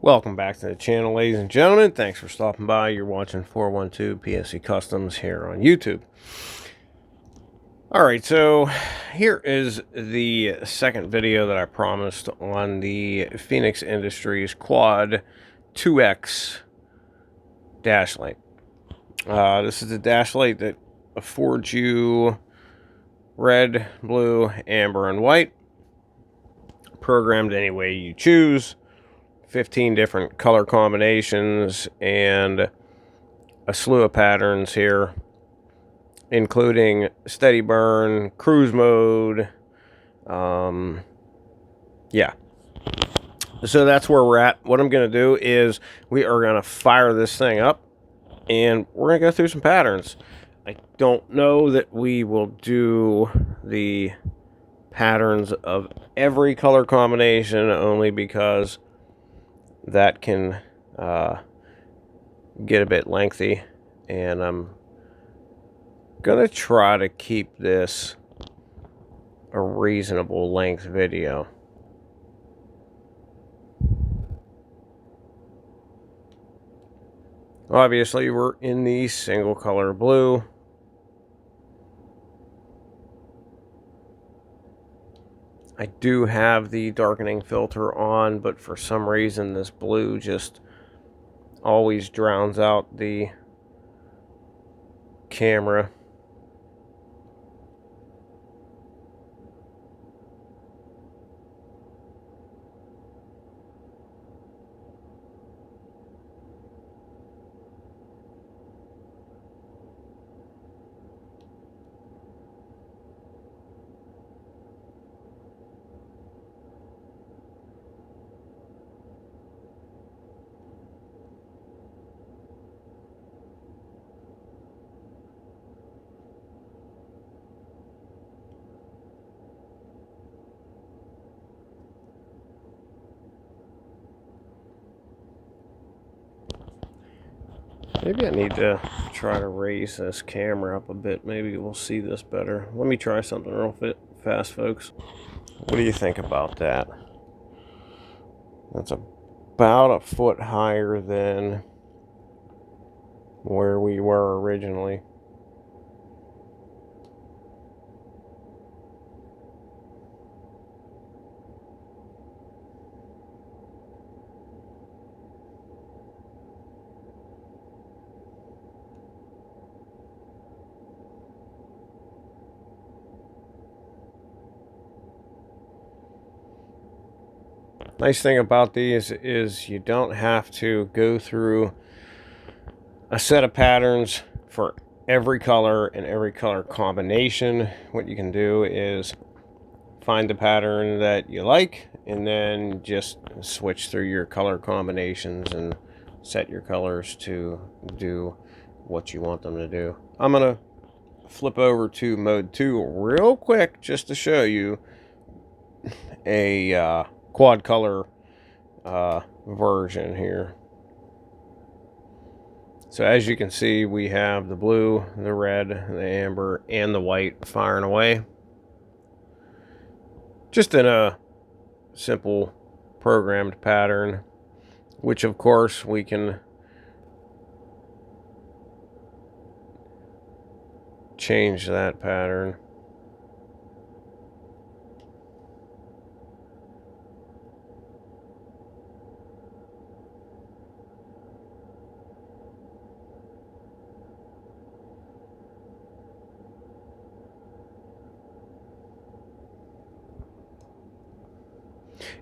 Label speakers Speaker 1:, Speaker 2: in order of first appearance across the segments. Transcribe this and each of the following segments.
Speaker 1: Welcome back to the channel, ladies and gentlemen. Thanks for stopping by. You're watching 412 PSC Customs here on YouTube. Alright, so here is the second video that I promised on the Feniex Industries Quad 2X dash light. This is the dash light that affords you red, blue, amber, and white, programmed any way you choose. 15 different color combinations and a slew of patterns here, including steady burn, cruise mode. Yeah, so that's where we're at. What I'm going to do is we are going to fire this thing up and we're going to go through some patterns. I don't know that we will do the patterns of every color combination, only because that can get a bit lengthy, and I'm gonna try to keep this a reasonable length video. Obviously, we're in the single color blue. I do have the darkening filter on, but for some reason this blue just always drowns out the camera. Maybe I need to try to raise this camera up a bit. Maybe we'll see this better. Let me try something real fast, folks. What do you think about that? That's about a foot higher than where we were originally. Nice thing about these is you don't have to go through a set of patterns for every color and every color combination. What you can do is find the pattern that you like and then just switch through your color combinations and set your colors to do what you want them to do. I'm gonna flip over to mode 2 real quick just to show you a quad color version here. So as you can see, we have the blue, the red, the amber, and the white firing away, just in a simple programmed pattern, which of course we can change that pattern.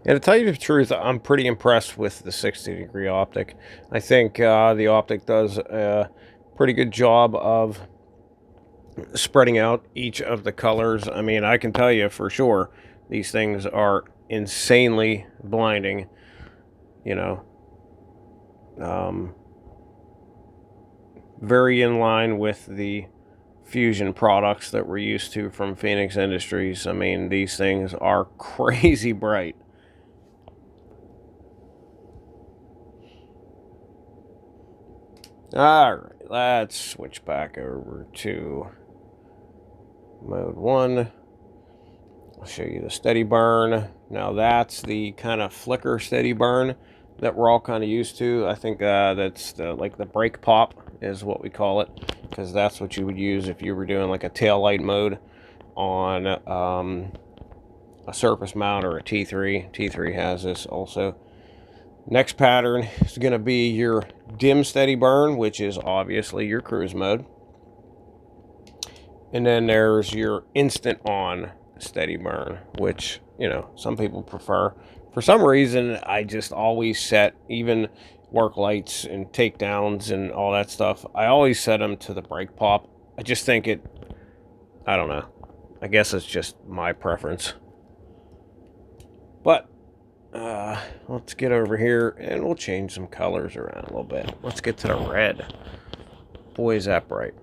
Speaker 1: And to tell you the truth, I'm pretty impressed with the 60-degree optic. I think the optic does a pretty good job of spreading out each of the colors. I mean, I can tell you for sure, these things are insanely blinding, you know. Very in line with the Fusion products that we're used to from Feniex Industries. I mean, these things are crazy bright. Alright, let's switch back over to mode 1. I'll show you the steady burn. Now that's the kind of flicker steady burn. that we're all kind of used to. I think that's like the brake pop is what we call it, because that's what you would use if you were doing like a tail light mode on a surface mount or a T3. T3 has this also. Next pattern is going to be your dim steady burn, which is obviously your cruise mode. And then there's your instant on steady burn, which, you know, some people prefer. For some reason, I just always set, even work lights and takedowns and all that stuff, I always set them to the brake pop. I just think it, I don't know. I guess it's just my preference. But let's get over here and we'll change some colors around a little bit. Let's get to the red. Boy, is that bright.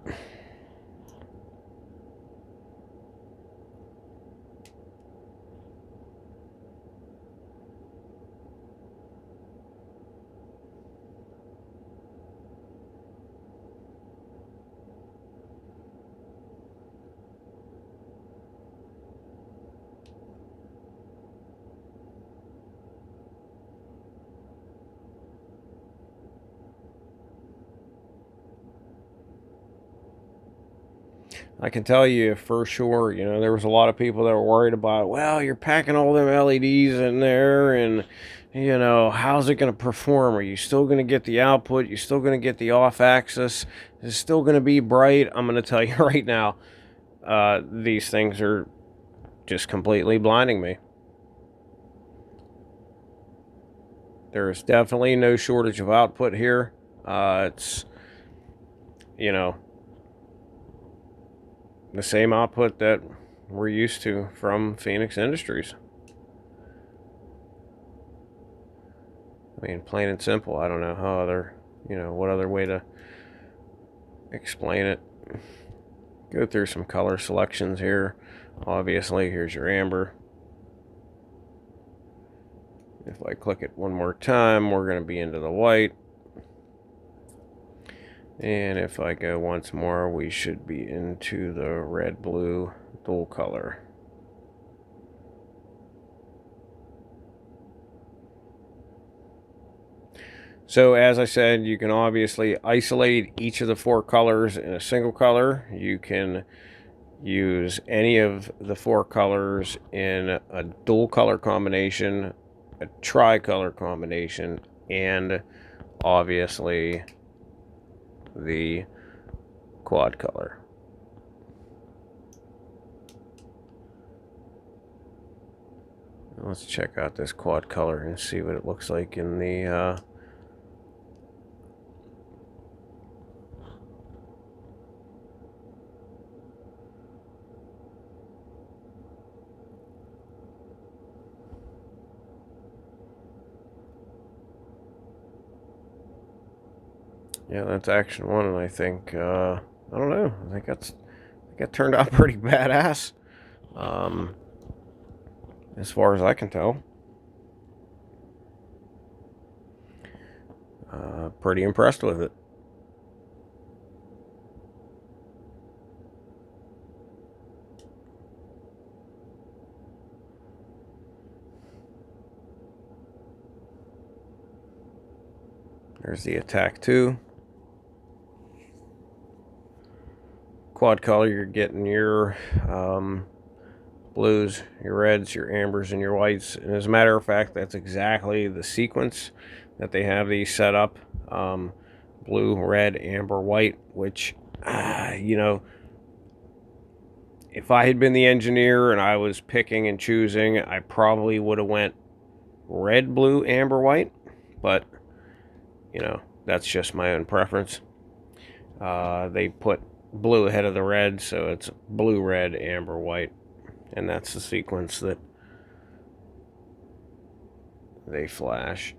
Speaker 1: I can tell you for sure, you know, there was a lot of people that were worried about, well, you're packing all them LEDs in there and, you know, how's it going to perform? Are you still going to get the output? You're still going to get the off axis? Is it still going to be bright? I'm going to tell you right now, these things are just completely blinding me. There's definitely no shortage of output here. It's, you know, the same output that we're used to from Feniex Industries. I mean, plain and simple. I don't know how other, you know, what other way to explain it. Go through some color selections here. Obviously, here's your amber. If I click it one more time, we're going to be into the white. And if I go once more, we should be into the red-blue dual color. So as I said, you can obviously isolate each of the four colors in a single color. You can use any of the four colors in a dual color combination, a tricolor combination, and obviously the quad color. Let's check out this quad color and see what it looks like in the yeah, that's action one, and I think I don't know. I think that turned out pretty badass, as far as I can tell. Pretty impressed with it. There's the attack 2. Quad color, you're getting your blues, your reds, your ambers, and your whites. And as a matter of fact, that's exactly the sequence that they have these set up. Blue, red, amber, white, which, you know, if I had been the engineer and I was picking and choosing, I probably would have went red, blue, amber, white. But, you know, that's just my own preference. They put blue ahead of the red, so it's blue, red, amber, white. And that's the sequence that they flash.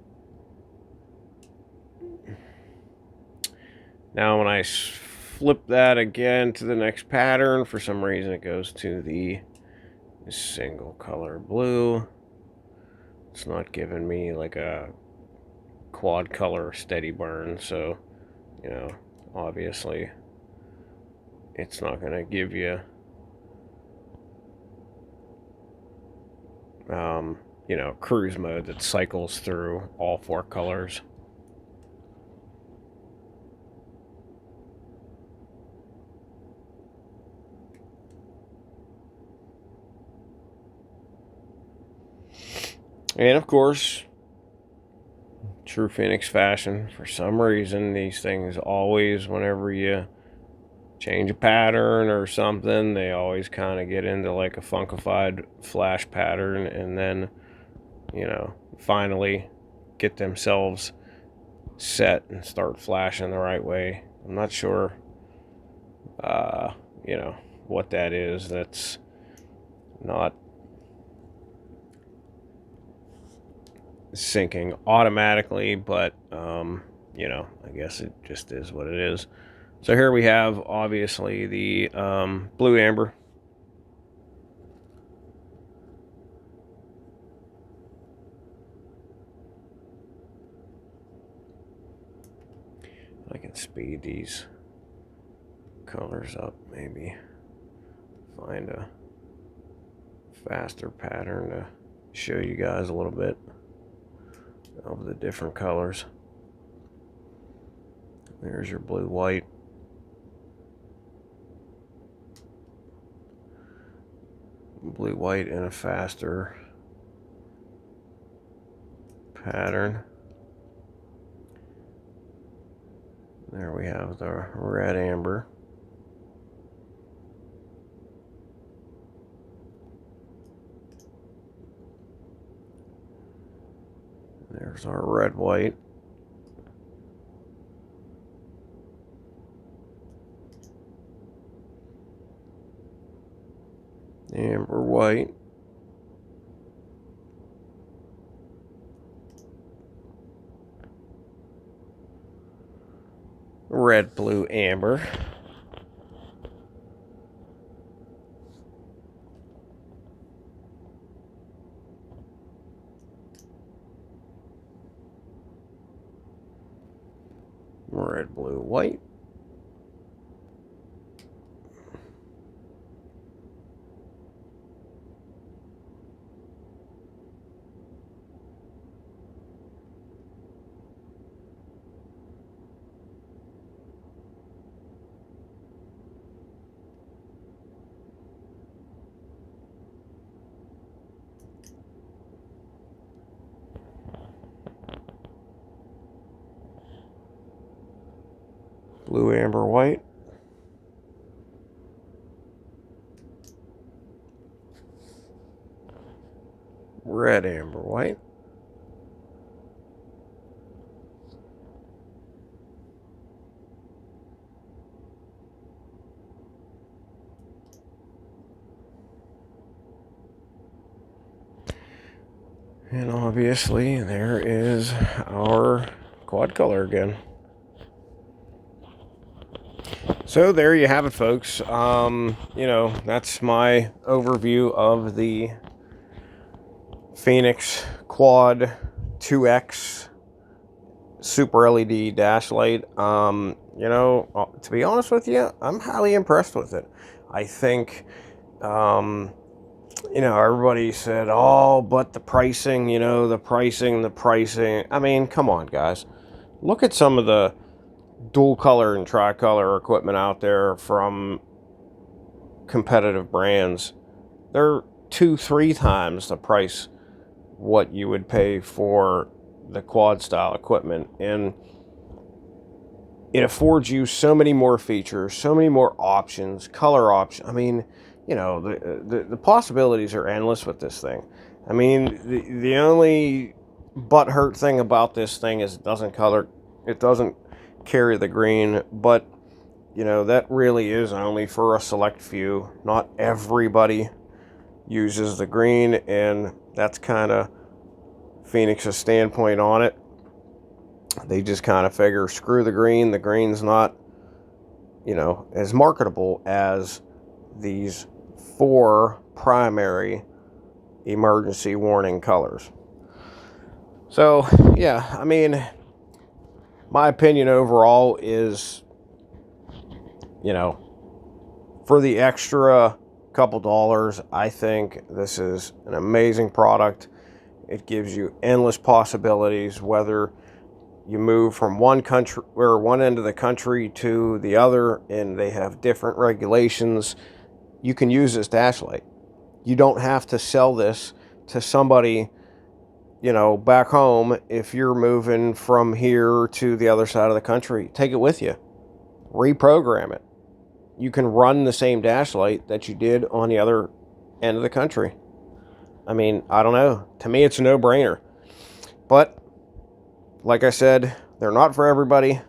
Speaker 1: Now when I flip that again to the next pattern, for some reason it goes to the single color blue. It's not giving me like a quad color steady burn, so, you know, obviously it's not going to give you you know, cruise mode that cycles through all 4 colors. And of course, true Feniex fashion, for some reason, these things always, whenever you change a pattern or something, they always kind of get into like a funkified flash pattern, and then, you know, finally get themselves set and start flashing the right way. I'm not sure, you know, what that is. That's not syncing automatically, but you know, I guess it just is what it is. So here we have obviously the blue amber. I can speed these colors up, maybe find a faster pattern to show you guys a little bit of the different colors. There's your blue white. Blue white in a faster pattern. There we have the red amber. There's our red white. Amber white. Red, blue, amber. Red, blue, white. Blue, amber, white. Red, amber, white. And obviously there is our quad color again. So there you have it, folks. You know, that's my overview of the Feniex Quad 2X Super LED dash light. You know, to be honest with you, I'm highly impressed with it. I think, you know, everybody said, oh, but the pricing, you know, the pricing. I mean, come on, guys. Look at some of the dual color and tricolor equipment out there from competitive brands. They're 2-3 times the price what you would pay for the quad style equipment, and it affords you so many more features, so many more options, color options. I mean, you know, the possibilities are endless with this thing. I mean, the only butthurt thing about this thing is it doesn't carry the green, but you know, that really is only for a select few. Not everybody uses the green, and that's kind of Feniex standpoint on it. They just kind of figure, screw the green. The green's not, you know, as marketable as these 4 primary emergency warning colors. So, yeah, I mean, my opinion overall is, you know, for the extra couple dollars, I think this is an amazing product. It gives you endless possibilities, whether you move from one country or one end of the country to the other and they have different regulations. You can use this dash light. You don't have to sell this to somebody, you know, back home. If you're moving from here to the other side of the country, take it with you, reprogram it. You can run the same dash light that you did on the other end of the country. I mean, I don't know. To me, it's a no-brainer. But like I said, they're not for everybody.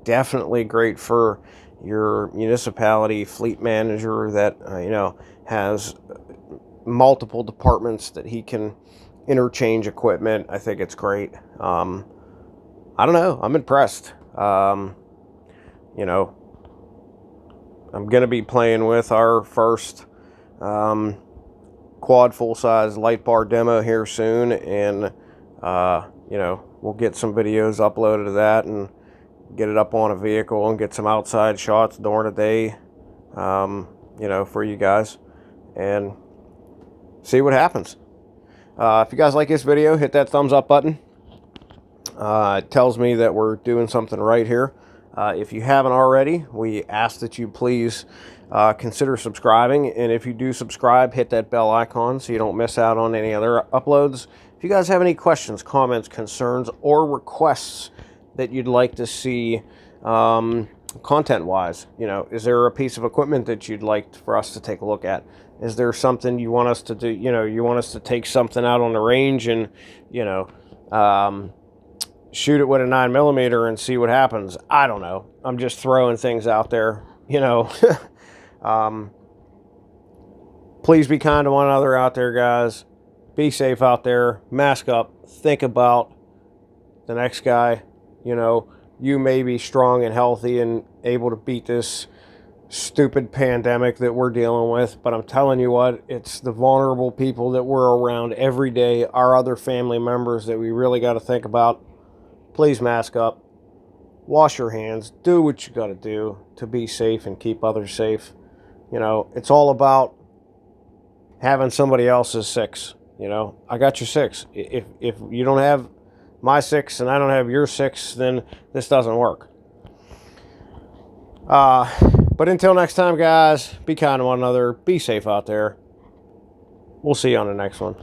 Speaker 1: Definitely great for your municipality fleet manager that, you know, has multiple departments that he can interchange equipment. I think it's great. I don't know. I'm impressed. You know, I'm going to be playing with our first quad full-size light bar demo here soon, and you know, we'll get some videos uploaded of that and get it up on a vehicle and get some outside shots during the day, you know, for you guys, and see what happens. If you guys like this video, hit that thumbs up button. It tells me that we're doing something right here. If you haven't already, we ask that you please consider subscribing, and if you do subscribe, hit that bell icon so you don't miss out on any other uploads. If you guys have any questions, comments, concerns, or requests that you'd like to see content-wise, you know, is there a piece of equipment that you'd like for us to take a look at? Is there something you want us to do? You know, you want us to take something out on the range and, you know, shoot it with a 9mm and see what happens? I don't know. I'm just throwing things out there, you know. Please be kind to one another out there, guys. Be safe out there. Mask up. Think about the next guy. You know, you may be strong and healthy and able to beat this stupid pandemic that we're dealing with, but I'm telling you what, it's the vulnerable people that we're around every day, our other family members, that we really got to think about. Please mask up. Wash your hands. Do what you got to do to be safe and keep others safe. You know, it's all about having somebody else's six. You know, I got your six. If you don't have my six and I don't have your six, then this doesn't work. But until next time, guys, be kind to one another. Be safe out there. We'll see you on the next one.